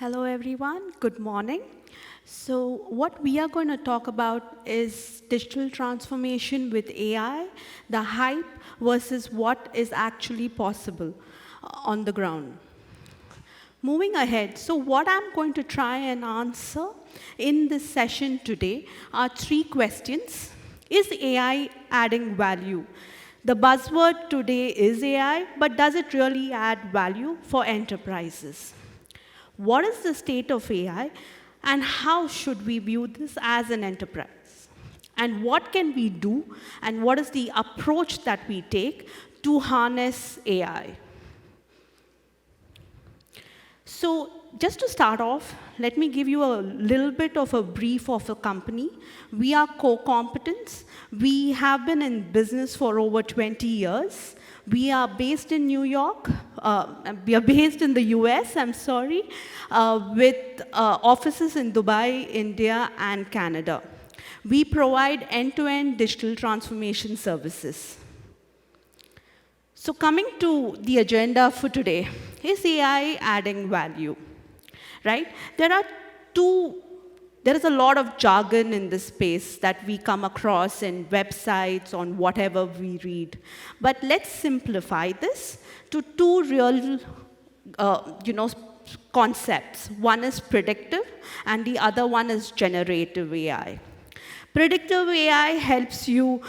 Hello, everyone. Good morning. So what we are going to talk about is digital transformation with AI, the hype versus what is actually possible on the ground. Moving ahead, so what I'm going to try and answer in this session today are three questions. Is AI adding value? The buzzword today is AI, but does it really add value for enterprises? What is the state of AI, and how should we view this as an enterprise? And what can we do, and what is the approach that we take to harness AI? So just to start off, let me give you a little bit of a brief of the company. We are Korcomptenz. We have been in business for over 20 years. We are based in New York. We are based in the US, I'm sorry, with offices in Dubai, India, and Canada. We provide end-to-end digital transformation services. So coming to the agenda for today, is AI adding value? Right? There is a lot of jargon in this space that we come across in websites, on whatever we read. But let's simplify this to two real concepts. One is predictive, and the other one is generative AI. Predictive AI helps you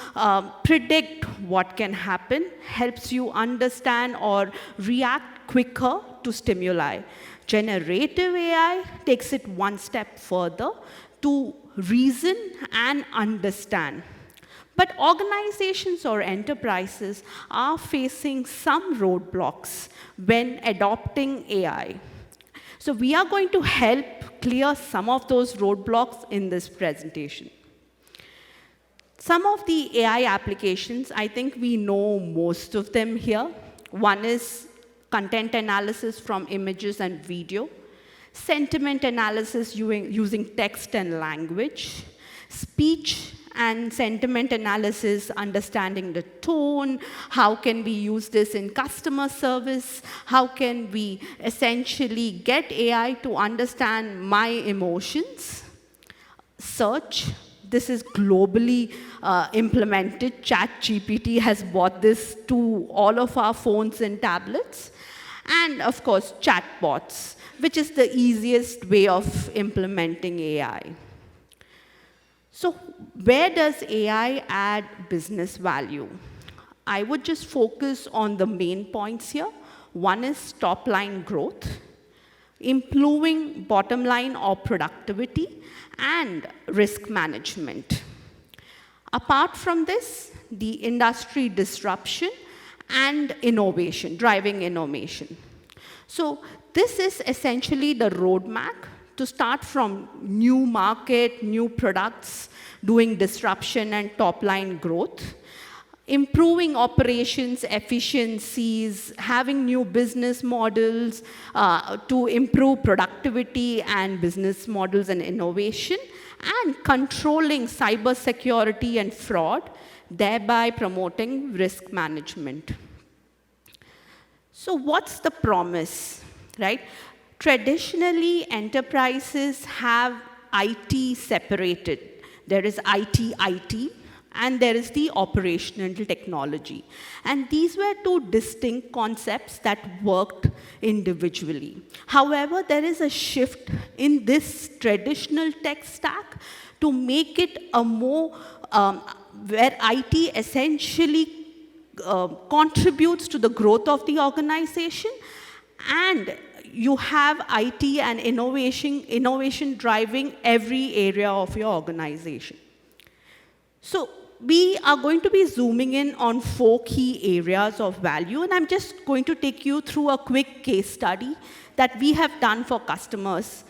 predict what can happen, helps you understand or react quicker to stimuli. Generative AI takes it one step further to reason and understand. But organizations or enterprises are facing some roadblocks when adopting AI. So we are going to help clear some of those roadblocks in this presentation. Some of the AI applications, I think we know most of them here. One is content analysis from images and video, sentiment analysis using text and language, speech and sentiment analysis, understanding the tone, how can we use this in customer service, how can we essentially get AI to understand my emotions, search. This is globally implemented. ChatGPT has brought this to all of our phones and tablets. And of course, chatbots, which is the easiest way of implementing AI. So where does AI add business value? I would just focus on the main points here. One is top-line growth, improving bottom line or productivity, and risk management. Apart from this, the industry disruption and innovation, driving innovation. So this is essentially the roadmap to start from new market, new products, doing disruption and top-line growth, improving operations efficiencies, having new business models to improve productivity and business models and innovation, and controlling cybersecurity and fraud, thereby promoting risk management. So what's the promise, right? Traditionally, enterprises have IT separated. There is IT, and there is the operational technology. And these were two distinct concepts that worked individually. However, there is a shift in this traditional tech stack to make it a more, where IT essentially contributes to the growth of the organization, and you have IT and innovation driving every area of your organization. So we are going to be zooming in on 4 key areas of value, and I'm just going to take you through a quick case study that we have done for customers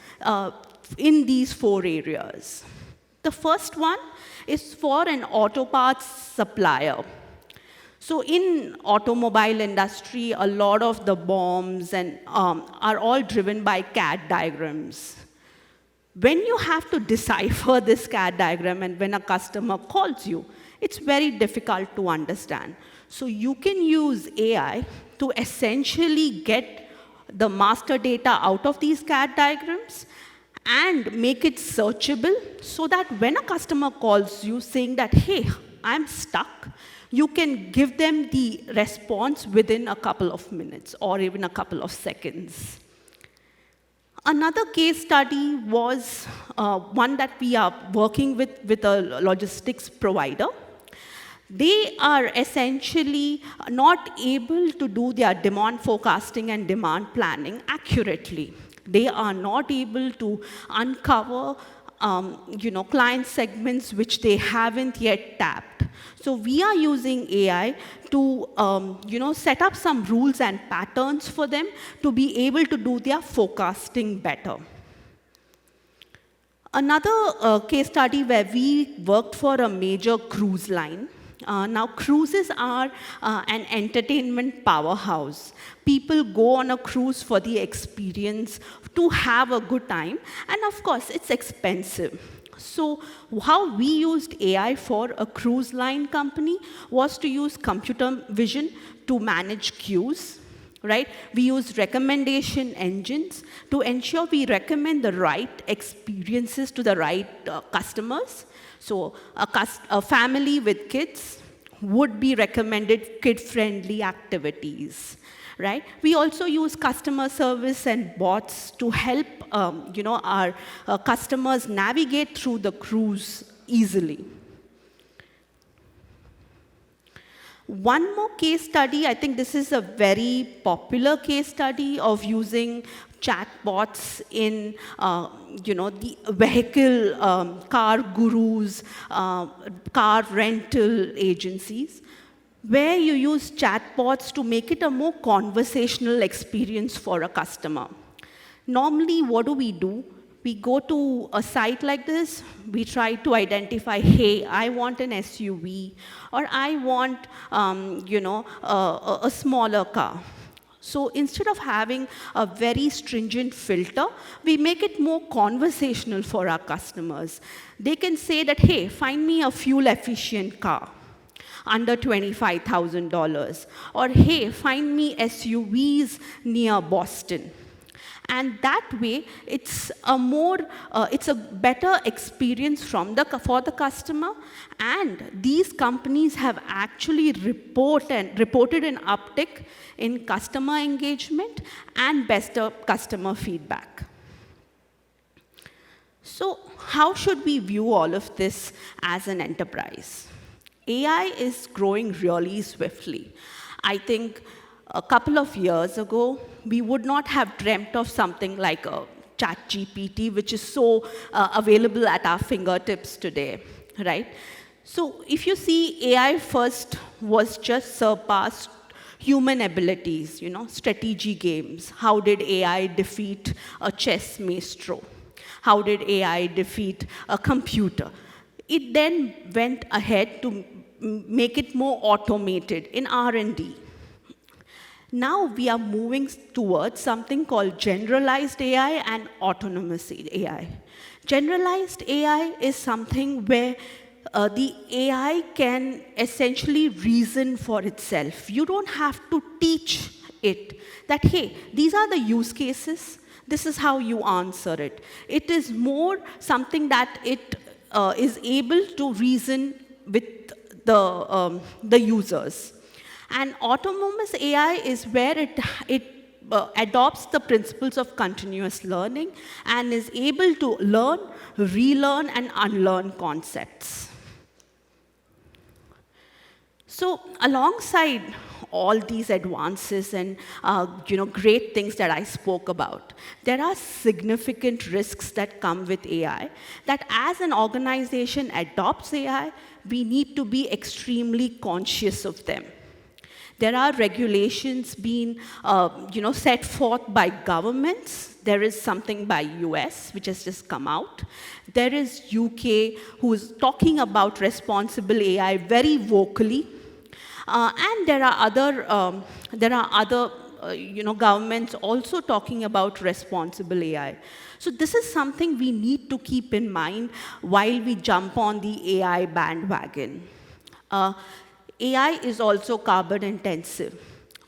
in these 4 areas. The first one is for an auto parts supplier. So in automobile industry, a lot of the BOMs and are all driven by CAD diagrams. When you have to decipher this CAD diagram and when a customer calls you, it's very difficult to understand. So you can use AI to essentially get the master data out of these CAD diagrams and make it searchable so that when a customer calls you saying that, hey, I'm stuck, you can give them the response within a couple of minutes or even a couple of seconds. Another case study was one that we are working with a logistics provider. They are essentially not able to do their demand forecasting and demand planning accurately. They are not able to uncover client segments which they haven't yet tapped. So we are using AI to set up some rules and patterns for them to be able to do their forecasting better. Another case study where we worked for a major cruise line. Now, cruises are an entertainment powerhouse. People go on a cruise for the experience, to have a good time, and of course, it's expensive. So how we used AI for a cruise line company was to use computer vision to manage queues, right? We use recommendation engines to ensure we recommend the right experiences to the right customers. So a family with kids would be recommended kid-friendly activities, right? We also use customer service and bots to help our customers navigate through the cruise easily. One more case study, I think this is a very popular case study of using chatbots in the vehicle, car gurus, car rental agencies, where you use chatbots to make it a more conversational experience for a customer. Normally, what do? We go to a site like this, we try to identify, hey, I want an SUV, or I want a smaller car. So instead of having a very stringent filter, we make it more conversational for our customers. They can say that, hey, find me a fuel-efficient car under $25,000, or hey, find me SUVs near Boston. And that way, it's a better experience for the customer. And these companies have actually reported an uptick in customer engagement and better customer feedback. So how should we view all of this as an enterprise? AI is growing really swiftly. I think a couple of years ago, we would not have dreamt of something like a ChatGPT, which is so available at our fingertips today, right? So if you see, AI first was just surpassed human abilities, strategy games. How did AI defeat a chess maestro? How did AI defeat a computer? It then went ahead to make it more automated in R&D. Now we are moving towards something called generalized AI and autonomous AI. Generalized AI is something where the AI can essentially reason for itself. You don't have to teach it that, hey, these are the use cases, this is how you answer it. It is more something that it is able to reason with the users. And autonomous AI is where it adopts the principles of continuous learning and is able to learn, relearn, and unlearn concepts. So alongside all these advances and great things that I spoke about, there are significant risks that come with AI, that as an organization adopts AI, we need to be extremely conscious of them. There are regulations being set forth by governments. There is something by US, which has just come out. There is UK, who is talking about responsible AI very vocally. And there are other governments also talking about responsible AI. So this is something we need to keep in mind while we jump on the AI bandwagon. AI is also carbon intensive.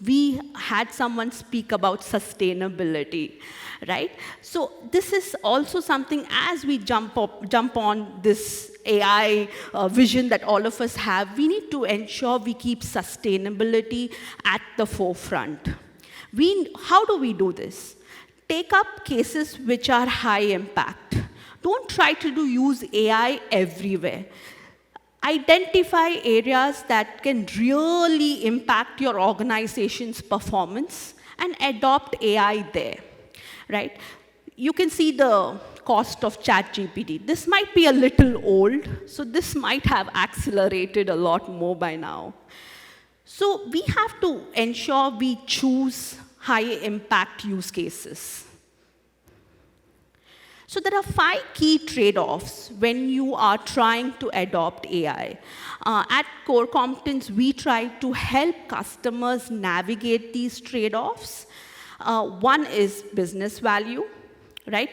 We had someone speak about sustainability, right? So this is also something, as we jump on this AI vision that all of us have, we need to ensure we keep sustainability at the forefront. How do we do this? Take up cases which are high impact. Don't try to use AI everywhere. Identify areas that can really impact your organization's performance and adopt AI there, right? You can see the cost of ChatGPT. This might be a little old, so this might have accelerated a lot more by now. So we have to ensure we choose high-impact use cases. So there are 5 key trade-offs when you are trying to adopt AI. At Korcomptenz, we try to help customers navigate these trade-offs. One is business value, right?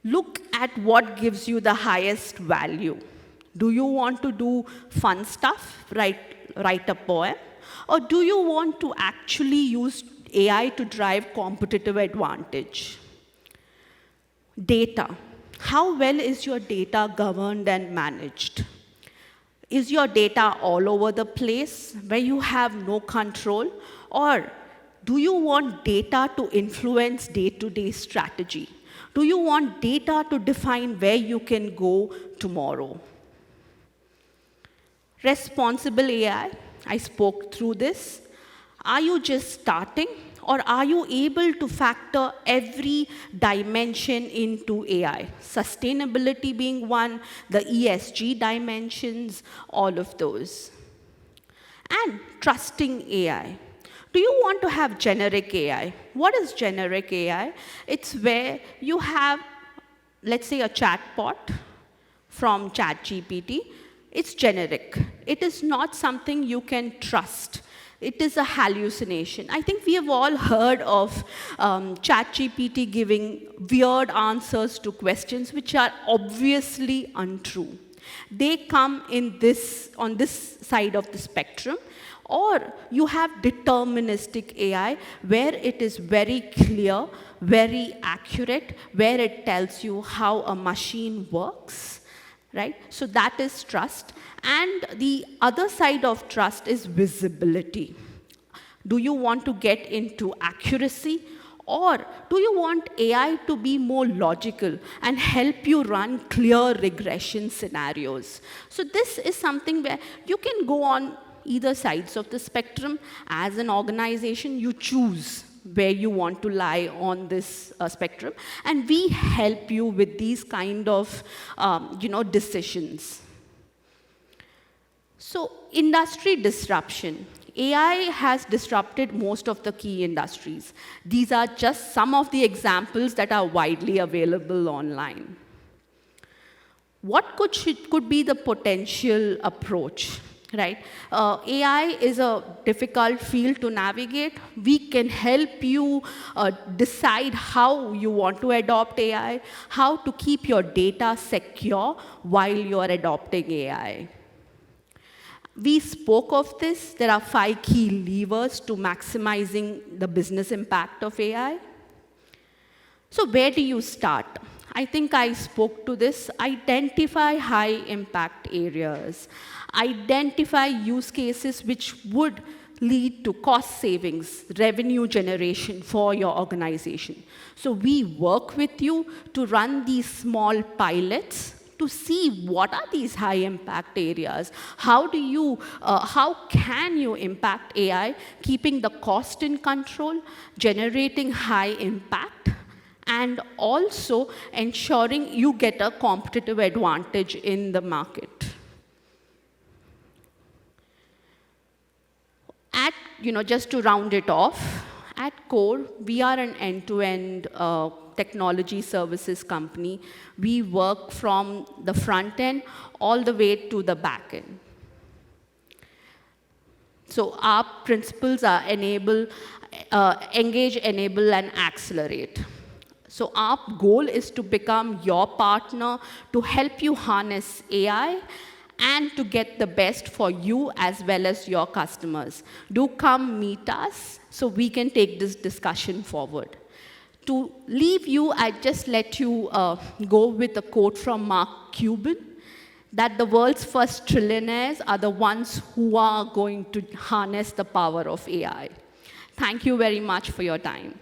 Look at what gives you the highest value. Do you want to do fun stuff, write a poem? Or do you want to actually use AI to drive competitive advantage? Data. How well is your data governed and managed? Is your data all over the place where you have no control? Or do you want data to influence day-to-day strategy? Do you want data to define where you can go tomorrow? Responsible AI. I spoke through this. Are you just starting? Or are you able to factor every dimension into AI? Sustainability being one, the ESG dimensions, all of those. And trusting AI. Do you want to have generic AI? What is generic AI? It's where you have, let's say, a chatbot from ChatGPT. It's generic. It is not something you can trust. It is a hallucination. I think we have all heard of ChatGPT giving weird answers to questions which are obviously untrue. They come on this side of the spectrum. Or you have deterministic AI, where it is very clear, very accurate, where it tells you how a machine works, right? So that is trust. And the other side of trust is visibility. Do you want to get into accuracy? Or do you want AI to be more logical and help you run clear regression scenarios? So this is something where you can go on either sides of the spectrum. As an organization, you choose where you want to lie on this spectrum. And we help you with these kind of decisions. So industry disruption. AI has disrupted most of the key industries. These are just some of the examples that are widely available online. What could be the potential approach? Right? AI is a difficult field to navigate. We can help you decide how you want to adopt AI, how to keep your data secure while you are adopting AI. We spoke of this. There are 5 key levers to maximizing the business impact of AI. So where do you start? I think I spoke to this. Identify high-impact areas. Identify use cases which would lead to cost savings, revenue generation for your organization. So we work with you to run these small pilots to see what are these high-impact areas. How can you impact AI, keeping the cost in control, generating high impact, and also ensuring you get a competitive advantage in the market. Just to round it off, at Core, we are an end-to-end technology services company. We work from the front end all the way to the back end. So our principles are engage, enable, and accelerate. So our goal is to become your partner to help you harness AI and to get the best for you as well as your customers. Do come meet us so we can take this discussion forward. To leave you, I just let you go with a quote from Mark Cuban, that the world's first trillionaires are the ones who are going to harness the power of AI. Thank you very much for your time.